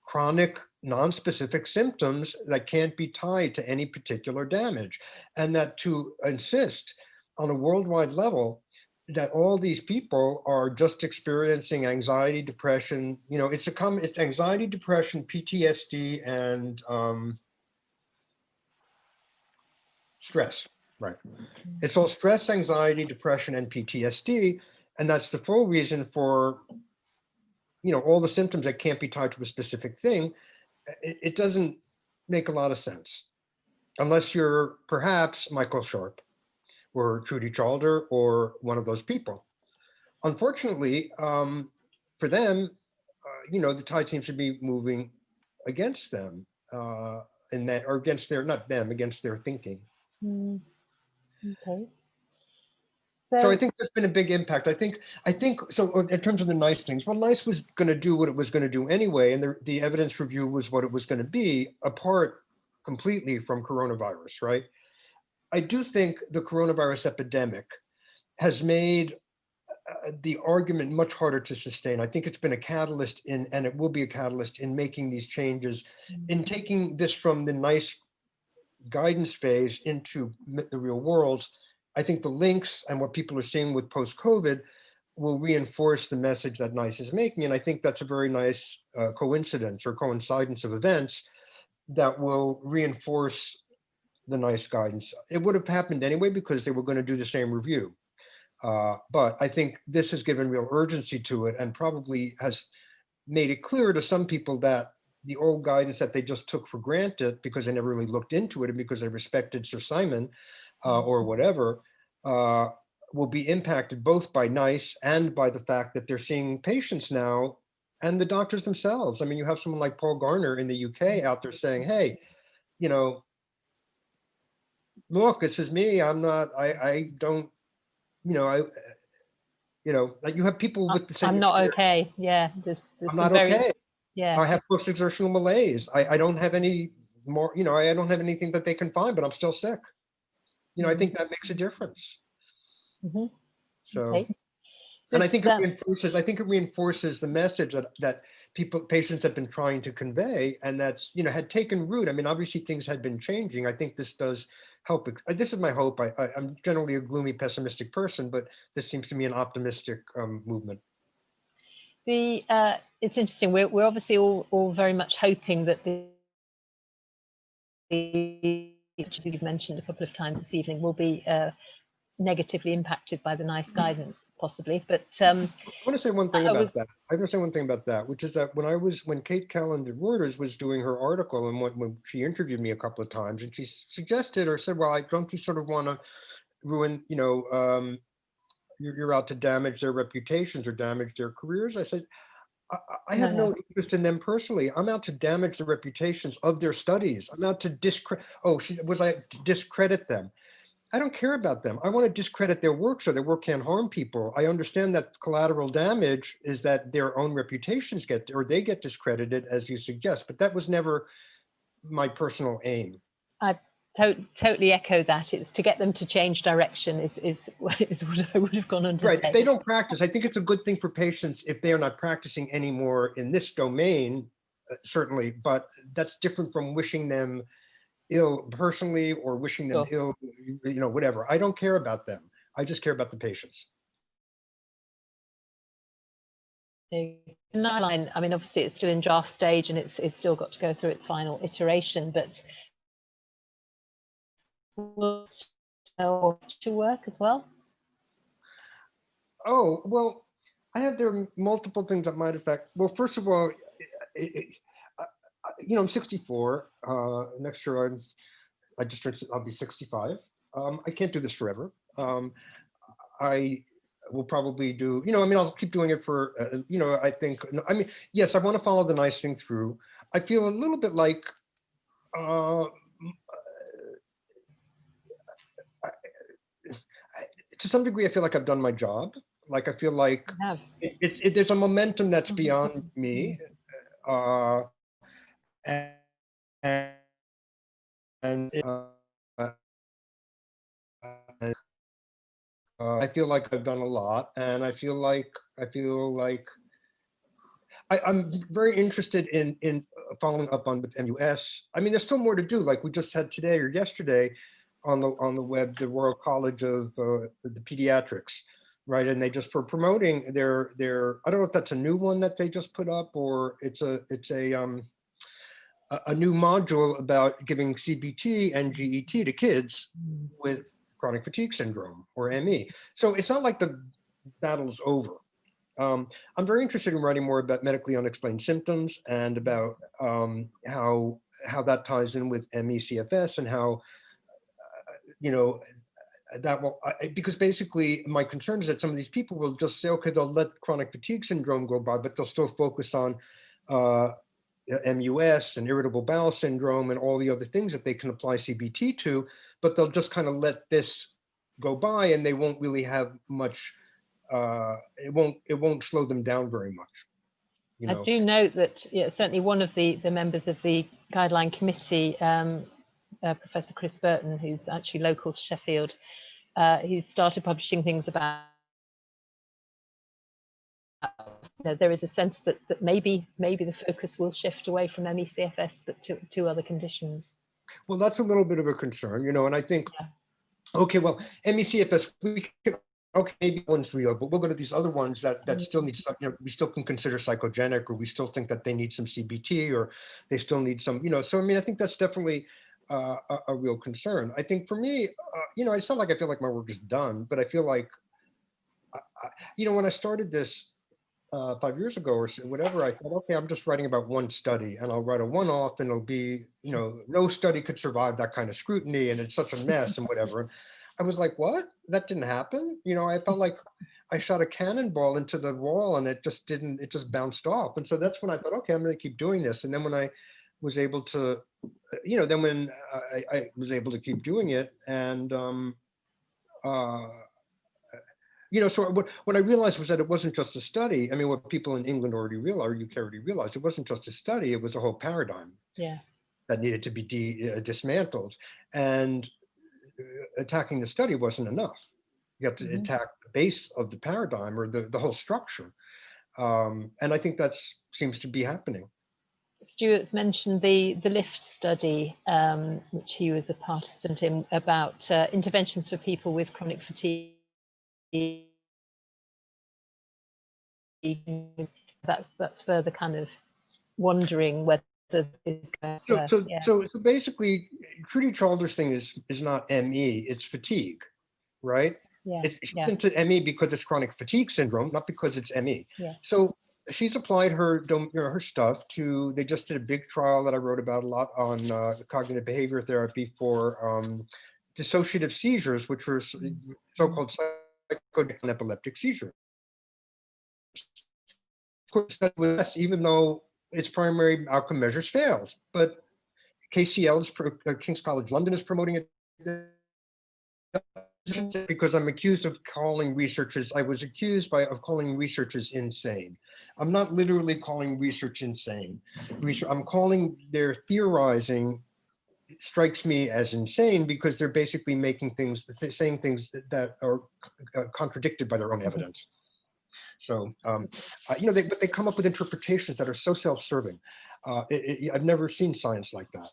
chronic non-specific symptoms that can't be tied to any particular damage. And that to insist on a worldwide level that all these people are just experiencing anxiety, depression, it's anxiety, depression, PTSD, and stress, right? It's all stress, anxiety, depression, and PTSD. And that's the full reason for, all the symptoms that can't be tied to a specific thing. It doesn't make a lot of sense unless you're perhaps Michael Sharp or Trudy Chalder or one of those people. Unfortunately, for them, the tide seems to be moving against them, in that, or against their, not them, against their thinking. Okay. So I think there's been a big impact. I think so in terms of the NICE things, well, NICE was going to do what it was going to do anyway, and the evidence review was what it was going to be, apart completely from coronavirus, right? I do think the coronavirus epidemic has made the argument much harder to sustain. I think it's been a catalyst and it will be a catalyst in making these changes, in taking this from the NICE guidance phase into the real world. I think the links and what people are seeing with post-COVID will reinforce the message that NICE is making. And I think that's a very nice coincidence or coincidence of events that will reinforce the NICE guidance. It would have happened anyway because they were going to do the same review. But I think this has given real urgency to it and probably has made it clear to some people that the old guidance that they just took for granted because they never really looked into it and because they respected Sir Simon or whatever, will be impacted both by NICE and by the fact that they're seeing patients now and the doctors themselves. I mean, you have someone like Paul Garner in the UK out there saying, hey, look, this is me. I'm not, I don't, like you have people with the same I'm not experience. okay. Yeah. I'm not okay. Yeah. I have post-exertional malaise. I don't have any more, I don't have anything that they can find, but I'm still sick. I think that makes a difference. So, Okay. and I think it reinforces the message that patients had been trying to convey, and that's, had taken root. I mean, obviously things had been changing. I think this does help. This is my hope. I'm generally a gloomy, pessimistic person, but this seems to me an optimistic movement. It's interesting. We're obviously all very much hoping that which you've mentioned a couple of times this evening, will be negatively impacted by the NICE guidance, possibly. But I want to say one thing about that. I want to say one thing about that, which is that when Kate Callan at Reuters was doing her article, and when she interviewed me a couple of times, and she suggested or said, "Well, don't you sort of want to ruin, you're out to damage their reputations or damage their careers?" I said, I have no interest in them personally. I'm out to damage the reputations of their studies. I'm out to discredit. Oh, discredit them. I don't care about them. I want to discredit their work so their work can't harm people. I understand that collateral damage is that their own reputations get discredited, as you suggest, but that was never my personal aim. I totally echo that. It's to get them to change direction is what I would have gone on to say. If they don't practice, I think it's a good thing for patients if they are not practicing anymore in this domain, certainly, but that's different from wishing them ill personally or wishing them ill, whatever. I don't care about them. I just care about the patients. Guideline, I mean, obviously it's still in draft stage and it's still got to go through its final iteration, but will to work as well? Oh, well, there are multiple things that might affect. Well, first of all, I'm 64. Next year, I'll be 65. I can't do this forever. I will probably do, I'll keep doing it for, yes, I want to follow the NICE thing through. I feel a little bit like, to some degree, I feel like I've done my job. Like, I feel like there's a momentum that's beyond me. I feel like I've done a lot, and I feel like I'm very interested in following up on with MUS. I mean, there's still more to do. Like we just had today or yesterday on the web, the Royal College of the Pediatrics, right? And they just for promoting their I don't know if that's a new one that they just put up or it's a new module about giving CBT and GET to kids with chronic fatigue syndrome or ME. So it's not like the battle's over. I'm very interested in writing more about medically unexplained symptoms and about how that ties in with ME/CFS and how, that will, because basically my concern is that some of these people will just say, okay, they'll let chronic fatigue syndrome go by, but they'll still focus on MUS and irritable bowel syndrome and all the other things that they can apply CBT to, but they'll just kind of let this go by and they won't really have much, it won't slow them down very much. I do note that certainly one of the members of the guideline committee, Professor Chris Burton, who's actually local to Sheffield, he started publishing things about there is a sense that maybe the focus will shift away from ME/CFS but to other conditions. Well, that's a little bit of a concern, and I think, okay, well, ME/CFS, we can, okay, maybe one's real, but we'll go to these other ones that still need some, we still can consider psychogenic, or we still think that they need some CBT, or they still need some, so I mean, I think that's definitely a real concern. I think for me, it's not like I feel like my work is done, but I feel like, when I started this 5 years ago or whatever, I thought, okay, I'm just writing about one study and I'll write a one-off and it'll be, no study could survive that kind of scrutiny and it's such a mess and whatever. And I was like, what? That didn't happen? I felt like I shot a cannonball into the wall and it just bounced off. And so that's when I thought, okay, I'm going to keep doing this. And then when I was able to, then when I was able to keep doing it and, so what I realized was that it wasn't just a study. I mean, what people in England already realized, or UK already realized, it wasn't just a study, it was a whole paradigm that needed to be dismantled. And attacking the study wasn't enough. You have to attack the base of the paradigm or the whole structure. And I think that seems to be happening. Stuart's mentioned the LIFT study, which he was a participant in, about interventions for people with chronic fatigue. That's further kind of wondering whether it's going to work. So basically, Trudy Childers' thing is not ME, it's fatigue, right? She's into ME because it's chronic fatigue syndrome, not because it's ME. So she's applied her stuff to, they just did a big trial that I wrote about a lot on cognitive behavior therapy for dissociative seizures, which are so-called psychotic epileptic seizures. Of course, that was, even though its primary outcome measures failed, but KCL, King's College London, is promoting it because I'm accused of calling researchers, I was accused of calling researchers insane. I'm not literally calling research insane. I'm calling their theorizing strikes me as insane because they're basically making things, saying things that are contradicted by their own evidence. So, but they come up with interpretations that are so self-serving. I've never seen science like that.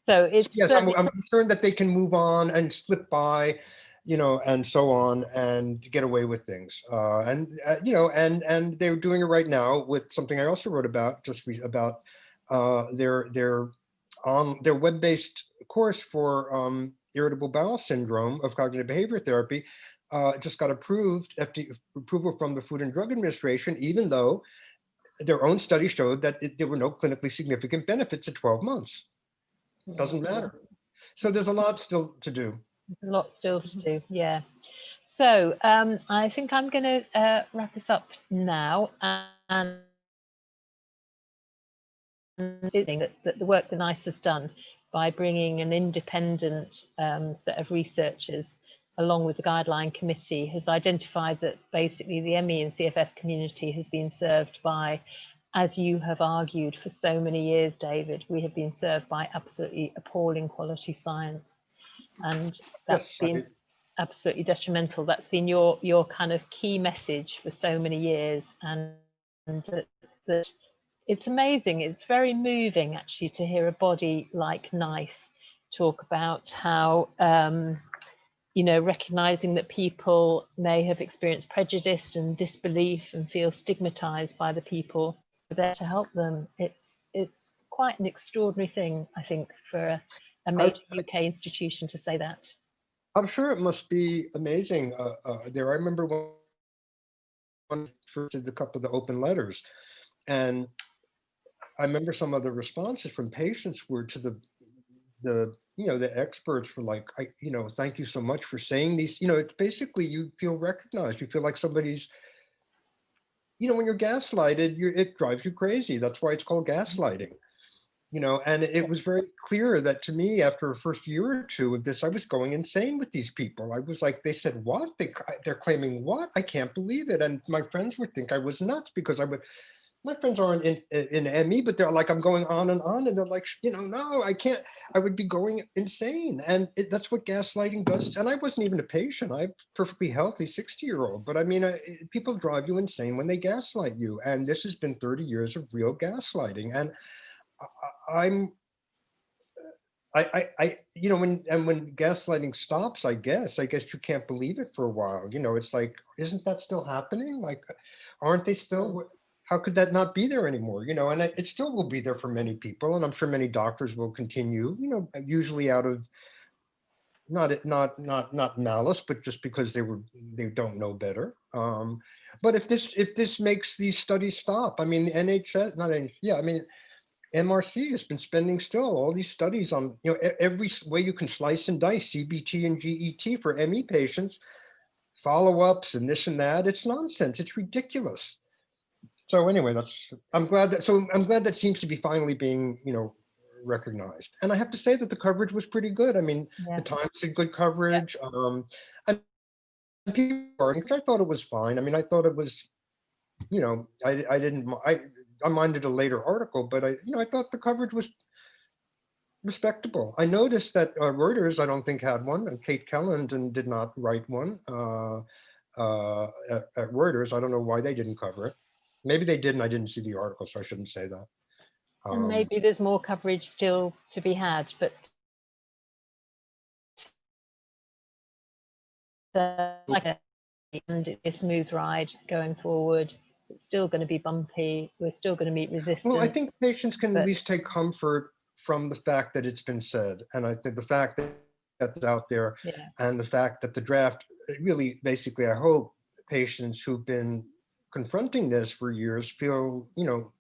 So it's yes, I'm concerned that they can move on and slip by, and so on, and get away with things. And they're doing it right now with something I also wrote about about their web-based course for irritable bowel syndrome of cognitive behavior therapy. Just got approved, FDA approval from the Food and Drug Administration, even though their own study showed that there were no clinically significant benefits at 12 months. Doesn't matter. So there's a lot still to do. There's a lot still to do, yeah. So I think I'm going to wrap this up now, and that the work that NICE has done by bringing an independent set of researchers along with the guideline committee has identified that basically the ME and CFS community has been served by, as you have argued for so many years, David, we have been served by absolutely appalling quality science. And that's been absolutely detrimental. That's been your kind of key message for so many years. And that it's amazing. It's very moving, actually, to hear a body like NICE talk about how, recognizing that people may have experienced prejudice and disbelief and feel stigmatized by the people there to help them. It's quite an extraordinary thing, I think, for a major UK institution to say that. I'm sure it must be amazing there. I remember when first did a couple of the open letters, and I remember some of the responses from patients were to the experts were like, thank you so much for saying these. It's basically, you feel recognized. You feel like somebody's, when you're gaslighted, it drives you crazy. That's why it's called gaslighting. And it was very clear that to me, after the first year or two of this, I was going insane with these people. I was like, they said, what? They're claiming what? I can't believe it. And my friends would think I was nuts because my friends aren't in ME, but they're like, I'm going on. And they're like, no, I can't, I would be going insane. And that's what gaslighting does. And I wasn't even a patient. I'm perfectly healthy 60-year-old, but I mean, people drive you insane when they gaslight you. And this has been 30 years of real gaslighting. And when gaslighting stops, I guess you can't believe it for a while. It's like, isn't that still happening? Like, aren't they still? How could that not be there anymore? And it still will be there for many people, and I'm sure many doctors will continue. Usually out of not malice, but just because they don't know better. But if this makes these studies stop, I mean, the NHS, not NHS, yeah, I mean. MRC has been spending still all these studies on, every way you can slice and dice CBT and GET for ME patients, follow-ups and this and that. It's nonsense. It's ridiculous. So anyway, I'm glad that seems to be finally being, recognized. And I have to say that the coverage was pretty good. I mean, the Times did good coverage. And people, I thought it was fine. I mean, I thought it was, I minded a later article, but I thought the coverage was respectable. I noticed that Reuters, I don't think, had one, and Kate Kellenden did not write one at Reuters. I don't know why they didn't cover it. Maybe they did and I didn't see the article, so I shouldn't say that. And maybe there's more coverage still to be had, but and it's a smooth ride going forward. It's still going to be bumpy. We're still going to meet resistance. Well, I think patients can at least take comfort from the fact that it's been said. And I think the fact that that's out there, and the fact that the draft really, basically, I hope patients who've been confronting this for years feel, you know,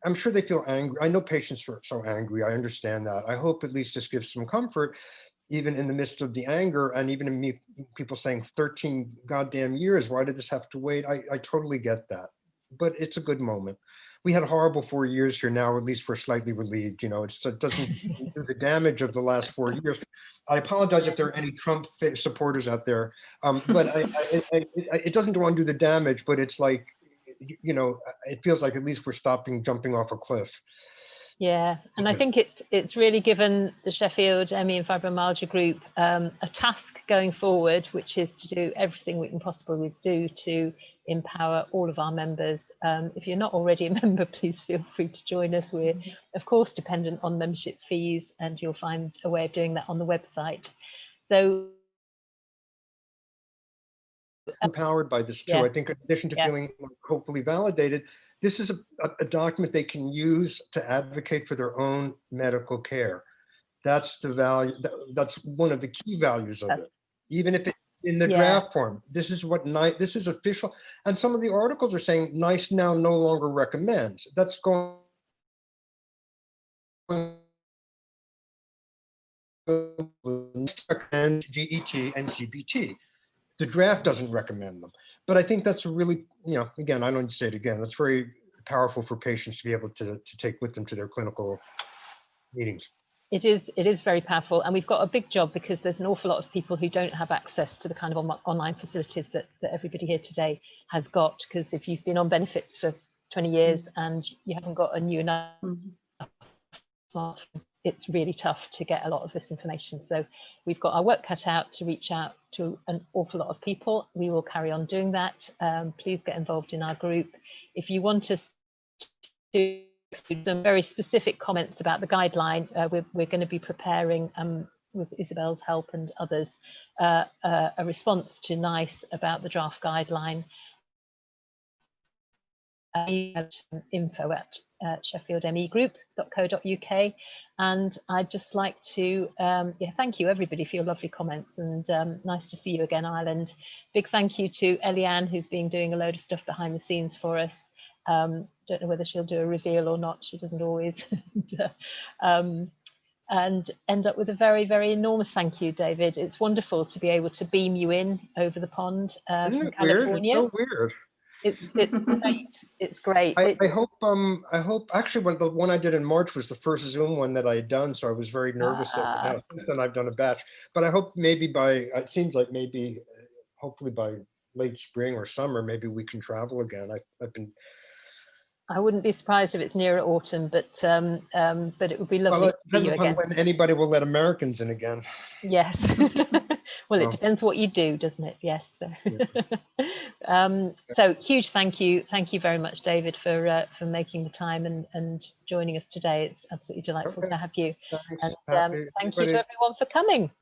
I'm sure they feel angry. I know patients are so angry. I understand that. I hope at least this gives some comfort, even in the midst of the anger, and even in me, people saying 13 goddamn years, why did this have to wait? I totally get that, but it's a good moment. We had horrible 4 years here now, at least we're slightly relieved, you know, it doesn't do the damage of the last 4 years. I apologize if there are any Trump supporters out there, but it doesn't undo the damage, but it's like, you know, it feels like at least we're stopping jumping off a cliff. Yeah, and I think it's really given the Sheffield ME and Fibromyalgia group a task going forward, which is to do everything we can possibly do to empower all of our members. If you're not already a member, please feel free to join us. We're, of course, dependent on membership fees, and you'll find a way of doing that on the website. So empowered by this too. I think in addition to feeling hopefully validated, this is a document they can use to advocate for their own medical care. That's the value, that's one of the key values of it. Even if it's in the draft form, this is what this is official. And some of the articles are saying NICE now no longer recommends. That's going and GET and CBT. The draft doesn't recommend them. But I think that's a really, you know, again, I don't need to say it again, that's very powerful for patients to be able to take with them to their clinical meetings. It is very powerful, and we've got a big job because there's an awful lot of people who don't have access to the kind of online facilities that everybody here today has got, because if you've been on benefits for 20 years and you haven't got a new enough smartphone, it's really tough to get a lot of this information. So we've got our work cut out to reach out to an awful lot of people. We will carry on doing that. Please get involved in our group. If you want us to some very specific comments about the guideline, we're going to be preparing, with Isabel's help and others, a response to NICE about the draft guideline. Info at sheffieldmegroup.co.uk, and I'd just like to thank you everybody for your lovely comments, and nice to see you again, Ireland. Big thank you to Eliane, who's been doing a load of stuff behind the scenes for us. Don't know whether she'll do a reveal or not, she doesn't always. And end up with a very, very enormous thank you, David. It's wonderful to be able to beam you in over the pond from California. Weird? It's so weird. It's great. It's great. I hope actually, when the one I did in March was the first Zoom one that I had done, so I was very nervous. Since then I've done a batch, but I hope maybe it seems like maybe hopefully by late spring or summer, maybe we can travel again. I wouldn't be surprised if it's nearer autumn, but it would be lovely. Well, it depends upon when anybody will let Americans in again. Yes. Well, it depends what you do, doesn't it? Yes. So huge thank you very much, David, for making the time and joining us today. It's absolutely delightful to have you. Thanks. And thank you to everyone for coming.